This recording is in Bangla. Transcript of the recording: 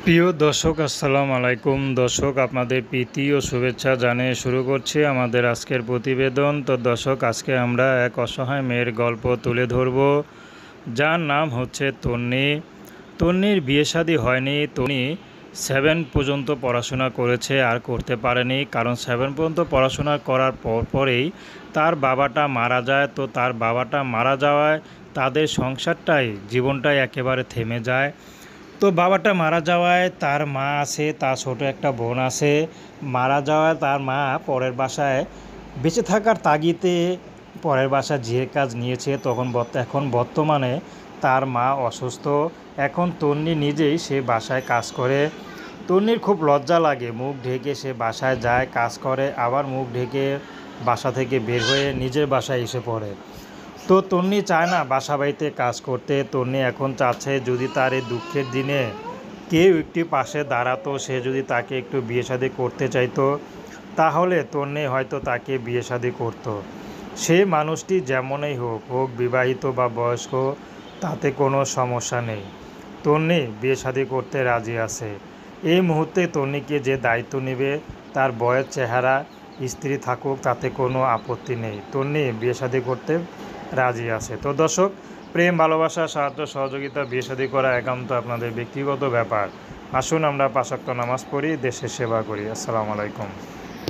প্রিয় দর্শক আসসালামু আলাইকুম। দর্শক আপনাদের প্রীতি ও শুভেচ্ছা জানিয়ে শুরু করছি আমাদের আজকের প্রতিবেদন। তো দর্শক আজকে আমরা এক অসহায় মেয়ের গল্প তুলে ধরব, যার নাম হচ্ছে তন্নি। তন্নির বিয়ে শাদী হয়নি। তন্নি 7 পর্যন্ত পড়াশোনা করেছে, আর করতে পারেনি, কারণ 7 পর্যন্ত পড়াশোনা করার পরেই তার বাবাটা মারা যায়। তো তার বাবাটা মারা যাওয়ায় তাদের সংসারটাই জীবনটাই একেবারে থেমে যায়। তো বাবাটা মারা যাওয়ায় তার মা আছে, তার ছোট একটা বোন আছে। মারা যাওয়ায় তার মা পরের বাসায় বেঁচে থাকার তাগিদে পরের বাসায় যে কাজ নিয়েছে। এখন বর্তমানে তার মা অসুস্থ। এখন তন্নি নিজেই সে বাসায় কাজ করে। তন্নির খুব লজ্জা লাগে, মুখ ঢেকে সে বাসায় যায়, কাজ করে, আবার মুখ ঢেকে বাসা থেকে বের হয়ে নিজের বাসায় এসে পড়ে। তো তন্নি চায় না বাসা বাড়িতে কাজ করতে। তন্নি এখন চাচ্ছে যদি তার এই দুঃখের দিনে কেউ একটি পাশে দাঁড়াতো, সে যদি তাকে একটু বিয়ে শাদী করতে চাইতো, তাহলে তন্নি হয়তো তাকে বিয়ে শাদী করতো। সে মানুষটি যেমনই হোক, বিবাহিত বা বয়স্ক, তাতে কোনো সমস্যা নেই। তন্নি বিয়ে শাদী করতে রাজি আছে। এই মুহূর্তে তন্নিকে যে দায়িত্ব নেবে, তার বয়স, চেহারা, স্ত্রী থাকুক, তাতে কোনো আপত্তি নেই। তন্নি বিয়ে শাদী করতে রাজি আছে। তো দর্শক, প্রেম, ভালোবাসা, সাহায্য, সহযোগিতা, বিয়ে শাদী করা একান্ত আপনাদের ব্যক্তিগত ব্যাপার। আসুন আমরা 5 ওয়াক্ত নামাজ পড়ি, দেশের সেবা করি। আসসালামু আলাইকুম।